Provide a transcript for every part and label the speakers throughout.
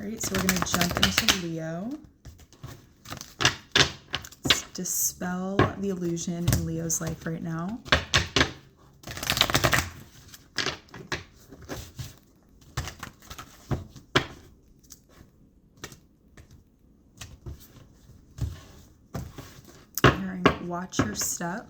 Speaker 1: right, so we're going to jump into Leo. Let's dispel the illusion in Leo's life right now. Watch your step.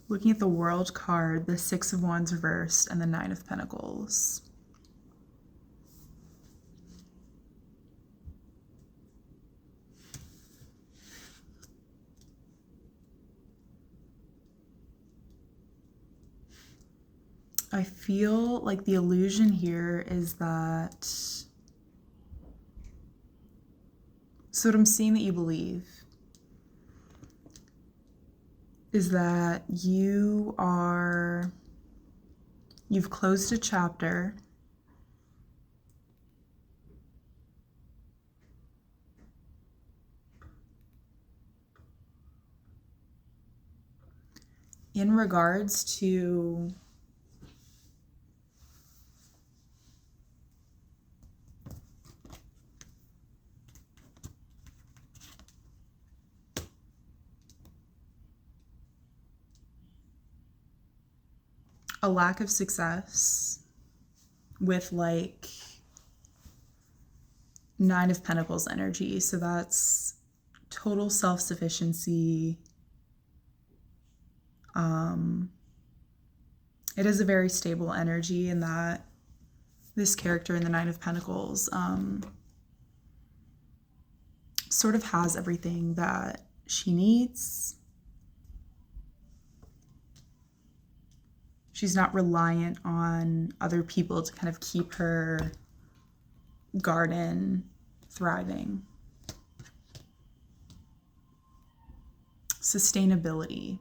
Speaker 1: Looking at the World card, the Six of Wands reversed, and the Nine of Pentacles. I feel like the illusion here is that, so what I'm seeing that you believe is that you've closed a chapter. In regards to a lack of success with like Nine of Pentacles energy. So that's total self-sufficiency. It is a very stable energy in that this character in the Nine of Pentacles sort of has everything that she needs. She's not reliant on other people to kind of keep her garden thriving. Sustainability.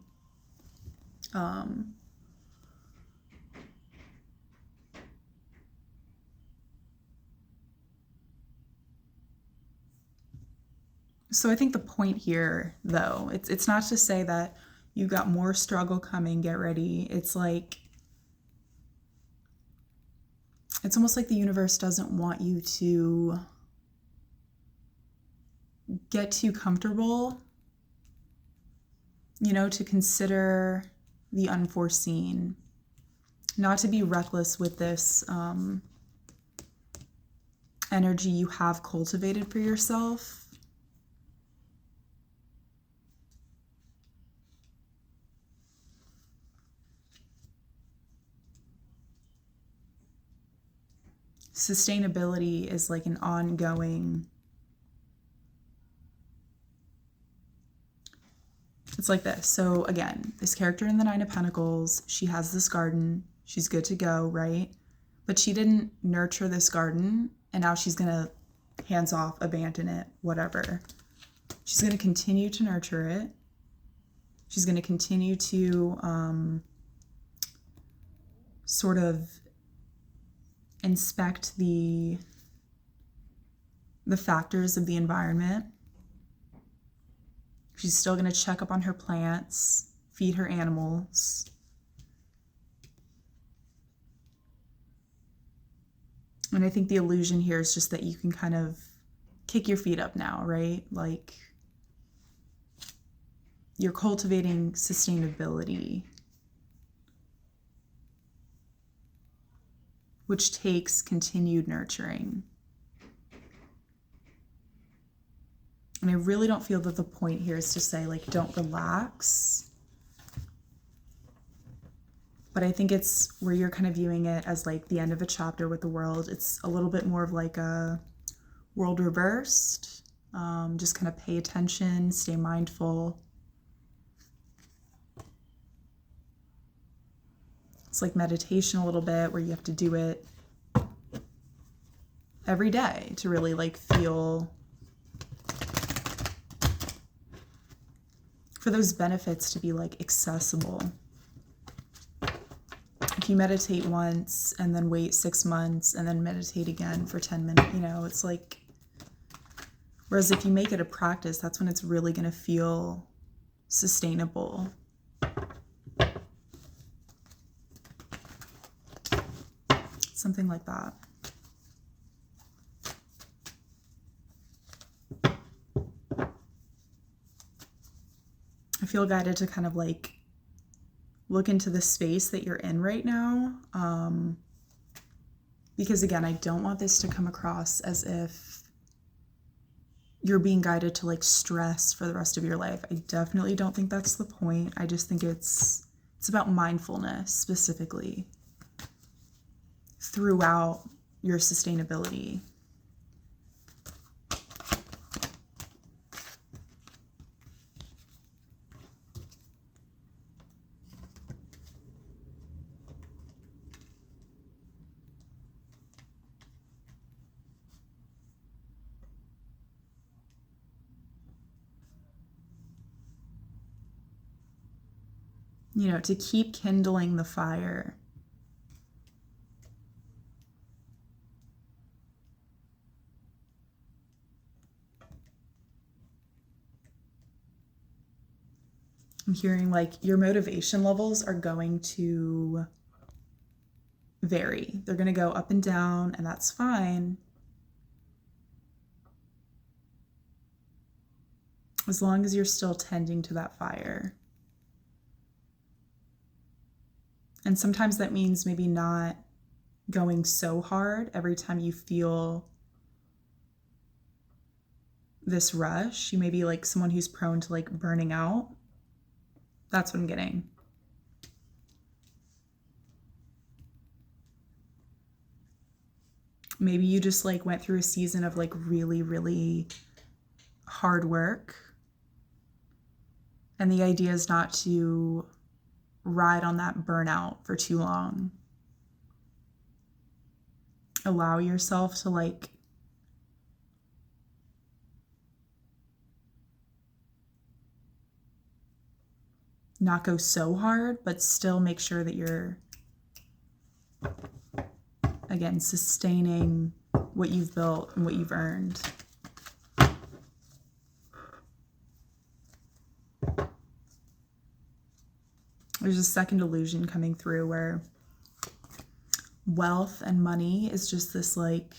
Speaker 1: So I think the point here, though, it's not to say that you got more struggle coming, get ready. It's like, it's almost like the universe doesn't want you to get too comfortable, you know, to consider the unforeseen, not to be reckless with this energy you have cultivated for yourself. Sustainability is like an ongoing, it's like this. So again, this character in the Nine of Pentacles, she has this garden, she's good to go, right? But she didn't nurture this garden, and now she's gonna hands off, abandon it, whatever. She's gonna continue to nurture it. She's gonna continue to sort of inspect the factors of the environment. She's still going to check up on her plants, feed her animals. And I think the illusion here is just that you can kind of kick your feet up now, right? Like, you're cultivating sustainability. which takes continued nurturing. And I really don't feel that the point here is to say, like, don't relax. But I think it's where you're kind of viewing it as like the end of a chapter with the world. It's a little bit more of like a world reversed. Just kind of pay attention, stay mindful. It's like meditation a little bit, where you have to do it every day to really like feel for those benefits to be like accessible. If you meditate once and then wait 6 months and then meditate again for 10 minutes, you know, it's like, whereas if you make it a practice, that's when it's really going to feel sustainable. Something like that. I feel guided to kind of like look into the space that you're in right now. Because again, I don't want this to come across as if you're being guided to like stress for the rest of your life. I definitely don't think that's the point. I just think it's about mindfulness specifically throughout your sustainability. You know, to keep kindling the fire. I'm hearing like your motivation levels are going to vary. They're going to go up and down, and that's fine. As long as you're still tending to that fire. And sometimes that means maybe not going so hard every time you feel this rush. You may be like someone who's prone to like burning out. That's what I'm getting. Maybe you just like went through a season of like really, really hard work. And the idea is not to ride on that burnout for too long. Allow yourself to like not go so hard, but still make sure that you're, again, sustaining what you've built and what you've earned. There's a second illusion coming through where wealth and money is just this like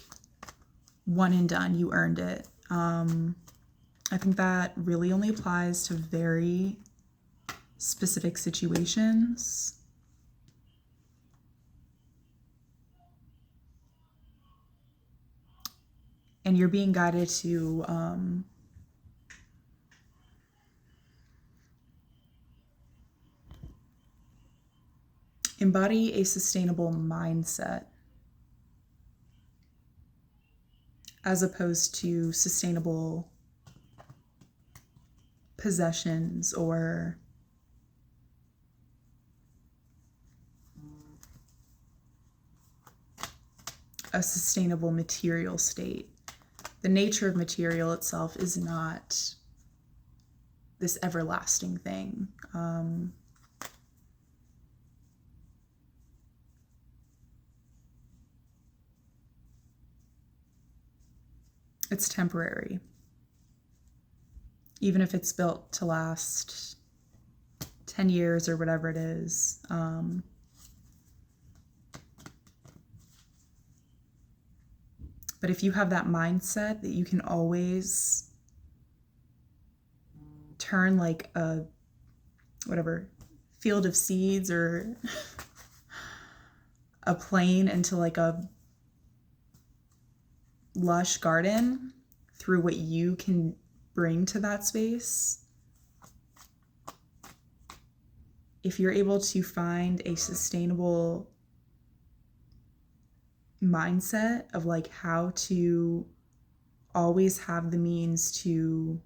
Speaker 1: one and done. You earned it. I think that really only applies to very specific situations. And you're being guided to embody a sustainable mindset as opposed to sustainable possessions or a sustainable material state. The nature of material itself is not this everlasting thing. It's temporary. Even if it's built to last 10 years or whatever it is. But if you have that mindset that you can always turn like a, whatever, field of seeds or a plane into like a lush garden through what you can bring to that space. If you're able to find a sustainable mindset of like how to always have the means to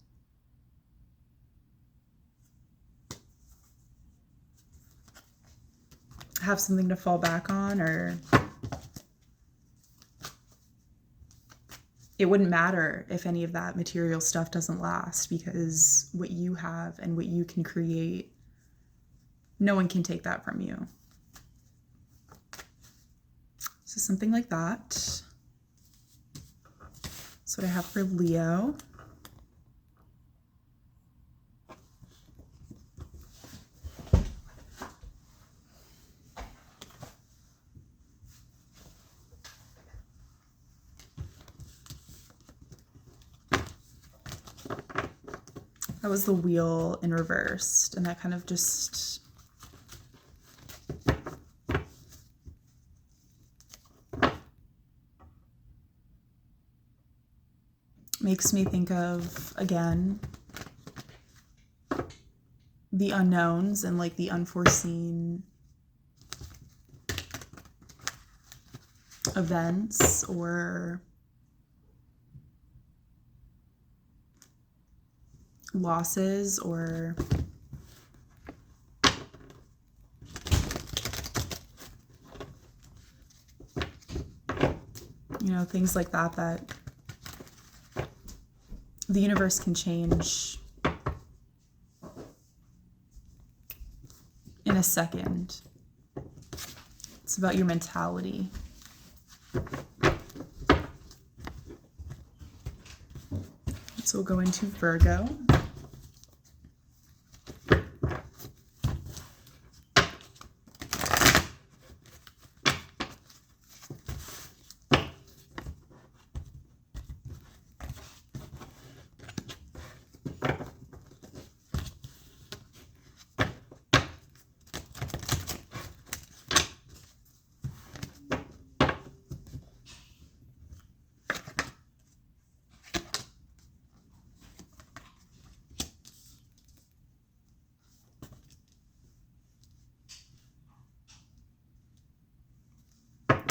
Speaker 1: have something to fall back on, or it wouldn't matter if any of that material stuff doesn't last, because what you have and what you can create, no one can take that from you. So something like that. That's what I have for Leo. That was the wheel in reversed, and that kind of just makes me think of, again, the unknowns and like the unforeseen events or losses, or you know, things like that that the universe can change in a second. It's about your mentality. So we'll go into Virgo.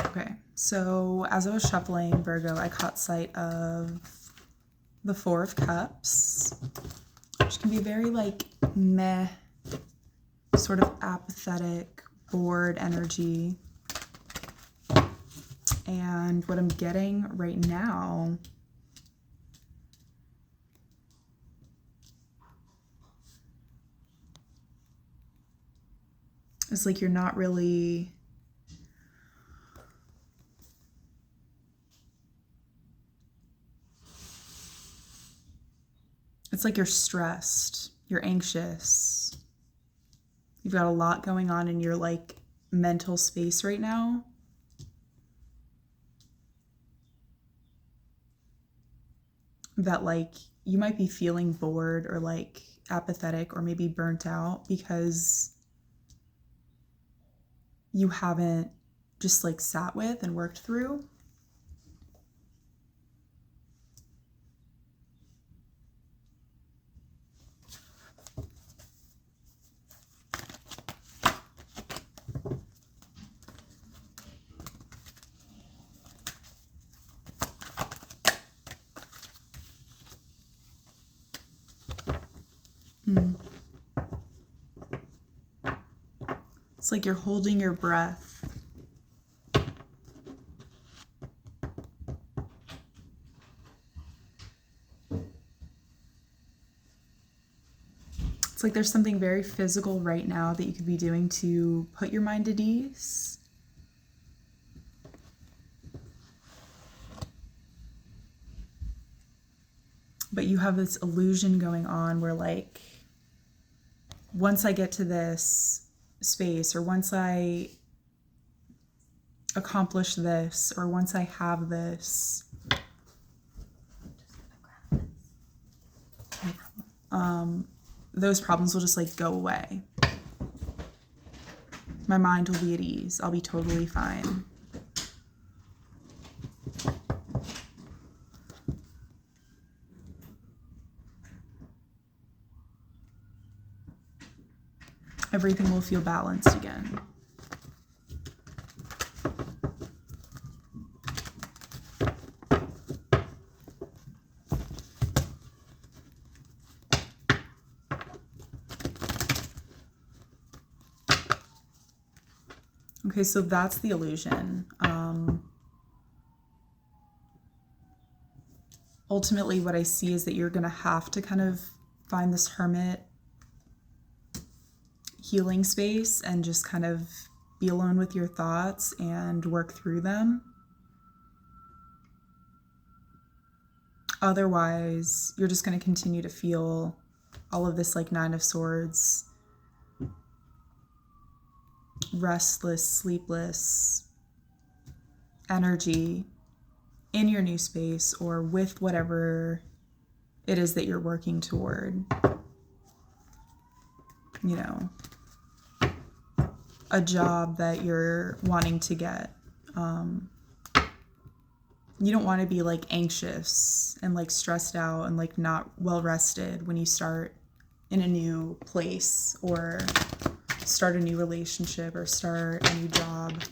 Speaker 1: Okay, so as I was shuffling Virgo, I caught sight of the Four of Cups, which can be very like meh, sort of apathetic, bored energy. And what I'm getting right now is like you're not really it's like you're stressed, you're anxious. You've got a lot going on in your like mental space right now. That like you might be feeling bored or like apathetic or maybe burnt out because you haven't just like sat with and worked through. It's like you're holding your breath. It's like there's something very physical right now that you could be doing to put your mind at ease. But you have this illusion going on where like, once I get to this space, or once I accomplish this, or once I have this, those problems will just like go away. My mind will be at ease. I'll be totally fine. Everything will feel balanced again. Okay, so that's the illusion. Ultimately, what I see is that you're going to have to kind of find this hermit healing space and just kind of be alone with your thoughts and work through them. Otherwise, you're just going to continue to feel all of this like Nine of Swords, restless, sleepless energy in your new space or with whatever it is that you're working toward. You know, a job that you're wanting to get. You don't want to be like anxious and like stressed out and like not well rested when you start in a new place or start a new relationship or start a new job.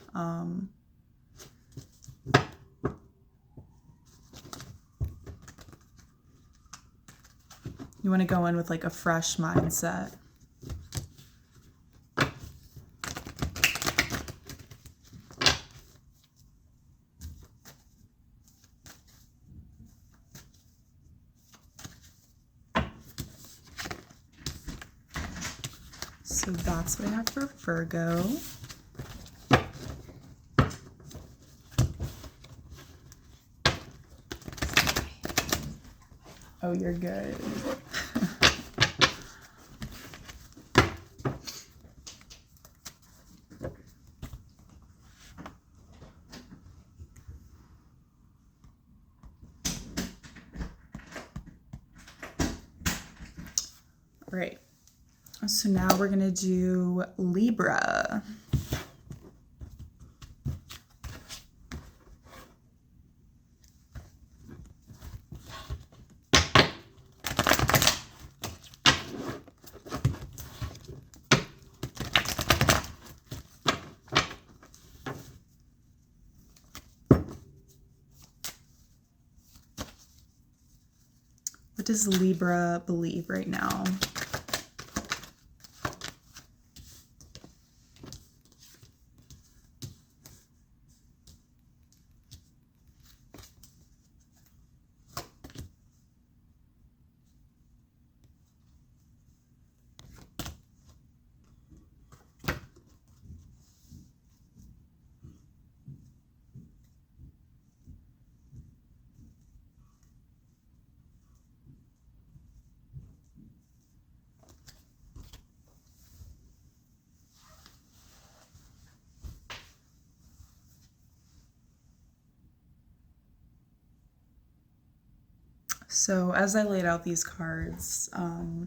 Speaker 1: You want to go in with like a fresh mindset. So that's what I have for Virgo. Oh, you're good. Right. So now we're going to do Libra. What does Libra believe right now? So as I laid out these cards, I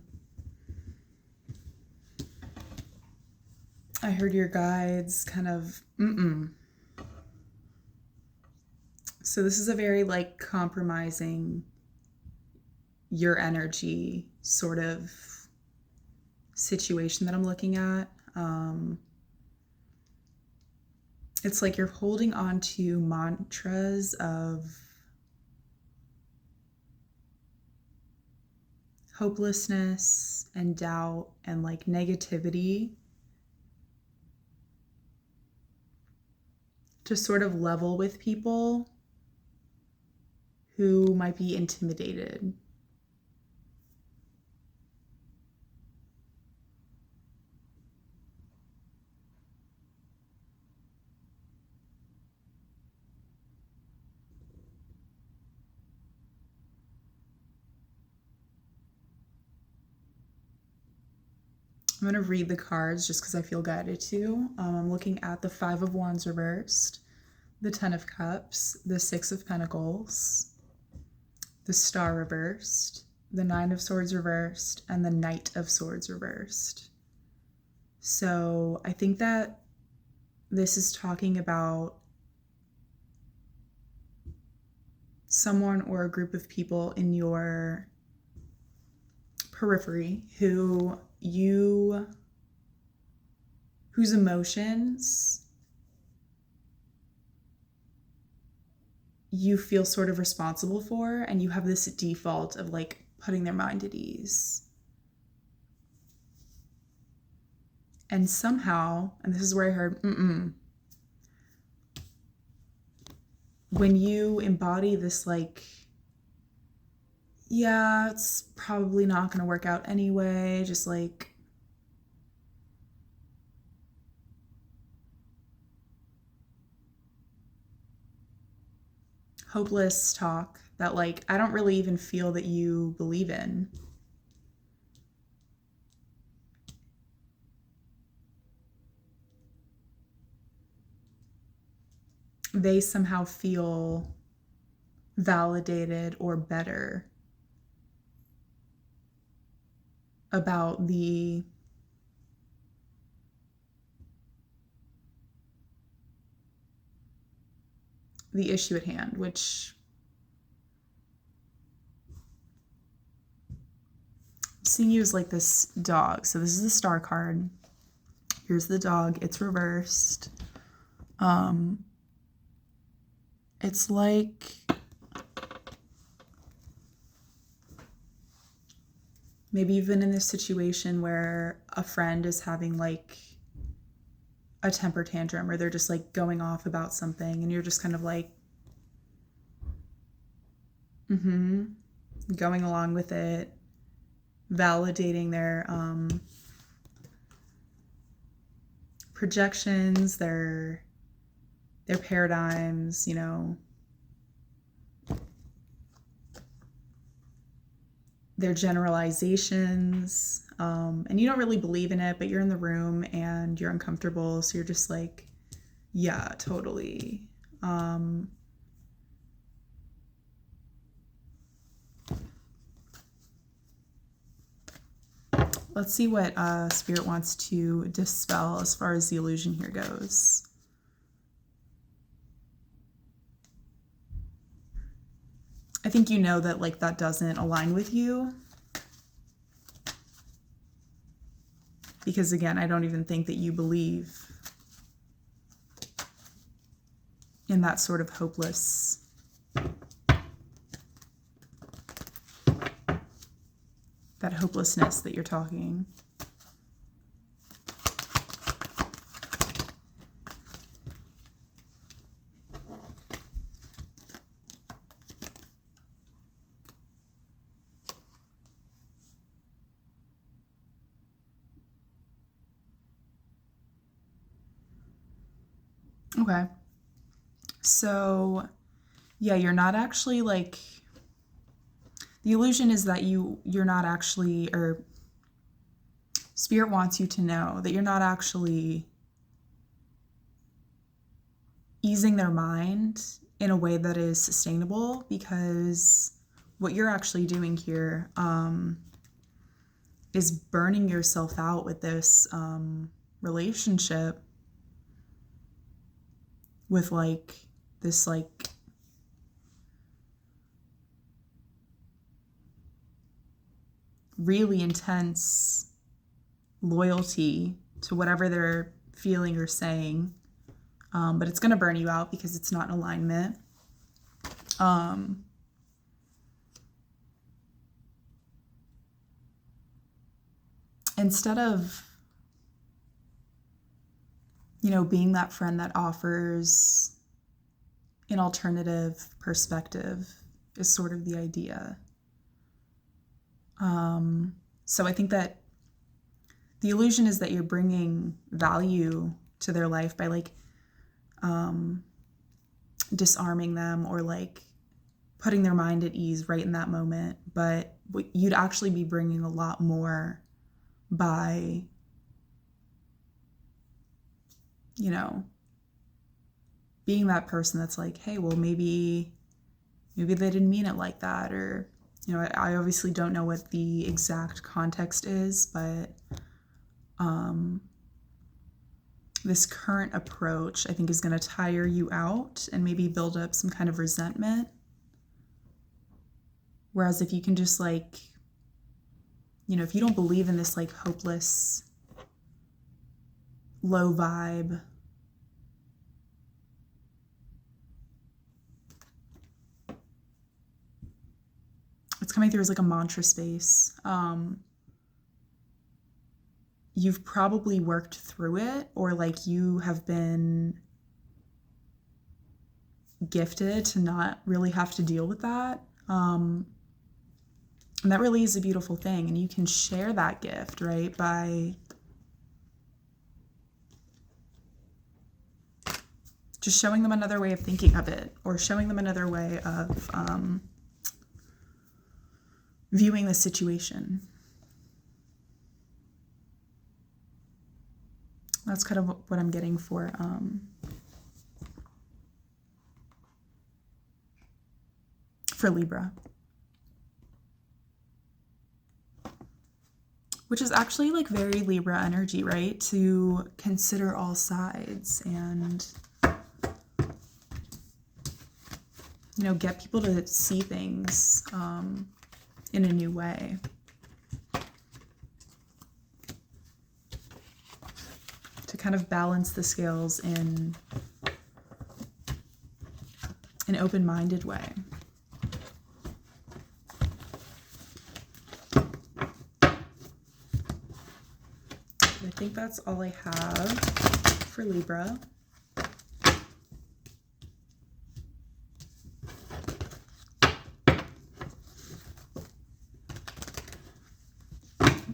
Speaker 1: heard your guides kind of, So this is a very like compromising your energy sort of situation that I'm looking at. It's like you're holding on to mantras of hopelessness and doubt and like negativity to sort of level with people who might be intimidated. I'm going to read the cards just because I feel guided to. I'm looking at the Five of Wands reversed, the Ten of Cups, the Six of Pentacles, the Star reversed, the Nine of Swords reversed, and the Knight of Swords reversed. So I think that this is talking about someone or a group of people in your periphery whose emotions you feel sort of responsible for, and you have this default of like putting their mind at ease. And somehow, and this is where I heard, when you embody this like, yeah, it's probably not going to work out anyway, just like, hopeless talk that like, I don't really even feel that you believe in. They somehow feel validated or better about the issue at hand, which I'm seeing you as like this dog. So this is the star card. Here's the dog. It's reversed. It's like maybe you've been in this situation where a friend is having like a temper tantrum, or they're just like going off about something, and you're just kind of like, going along with it, validating their projections, their paradigms, you know, their generalizations, and you don't really believe in it, but you're in the room and you're uncomfortable, so you're just like, yeah, totally. Let's see what Spirit wants to dispel as far as the illusion here goes. I think you know that like that doesn't align with you. Because again, I don't even think that you believe in that sort of hopeless, that hopelessness that you're talking. Okay. So, yeah, you're not actually like, the illusion is that you're not actually, or Spirit wants you to know that you're not actually easing their mind in a way that is sustainable, because what you're actually doing here is burning yourself out with this relationship with like this like really intense loyalty to whatever they're feeling or saying, but it's going to burn you out because it's not in alignment. Instead of, you know, being that friend that offers an alternative perspective is sort of the idea. So I think that the illusion is that you're bringing value to their life by like disarming them or like putting their mind at ease right in that moment. But you'd actually be bringing a lot more by, you know, being that person that's like, hey, well, maybe they didn't mean it like that. Or, you know, I obviously don't know what the exact context is, but this current approach, I think, is going to tire you out and maybe build up some kind of resentment. Whereas if you can just like, you know, if you don't believe in this like hopeless, low vibe, it's coming through as like a mantra space. You've probably worked through it, or like you have been gifted to not really have to deal with that. And that really is a beautiful thing. And you can share that gift, right? By just showing them another way of thinking of it, or showing them another way of viewing the situation. That's kind of what I'm getting for Libra. Which is actually like very Libra energy, right? To consider all sides and, you know, get people to see things in a new way. To kind of balance the scales in an open-minded way. I think that's all I have for Libra.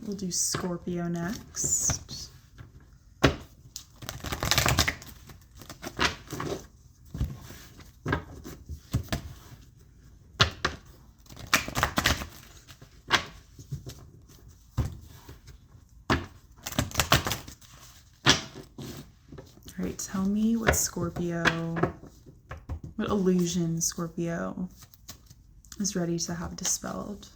Speaker 1: We'll do Scorpio next. All right, tell me what illusion Scorpio is ready to have dispelled.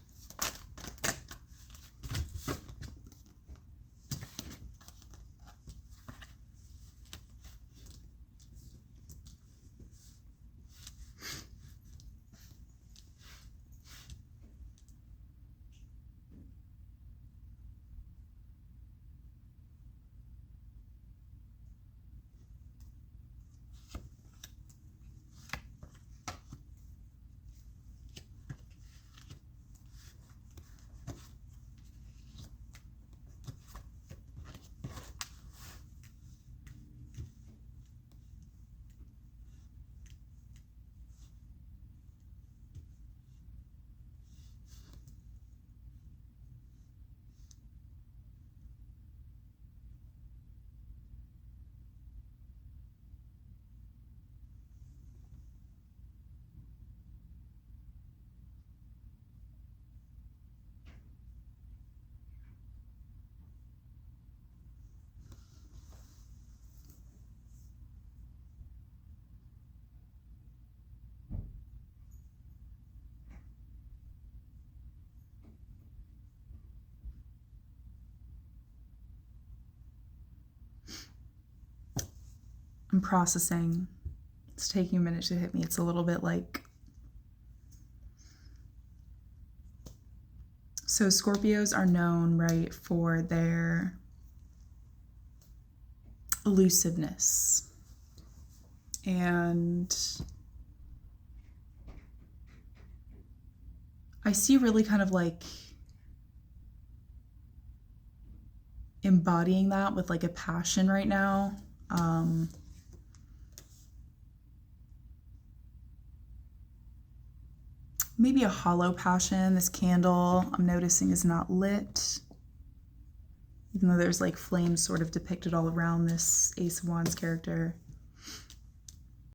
Speaker 1: I'm processing. It's taking a minute to hit me. It's a little bit like... So Scorpios are known, right, for their elusiveness. And I see really kind of like embodying that with like a passion right now. Maybe a hollow passion. This candle I'm noticing is not lit, even though there's like flames sort of depicted all around this Ace of Wands character.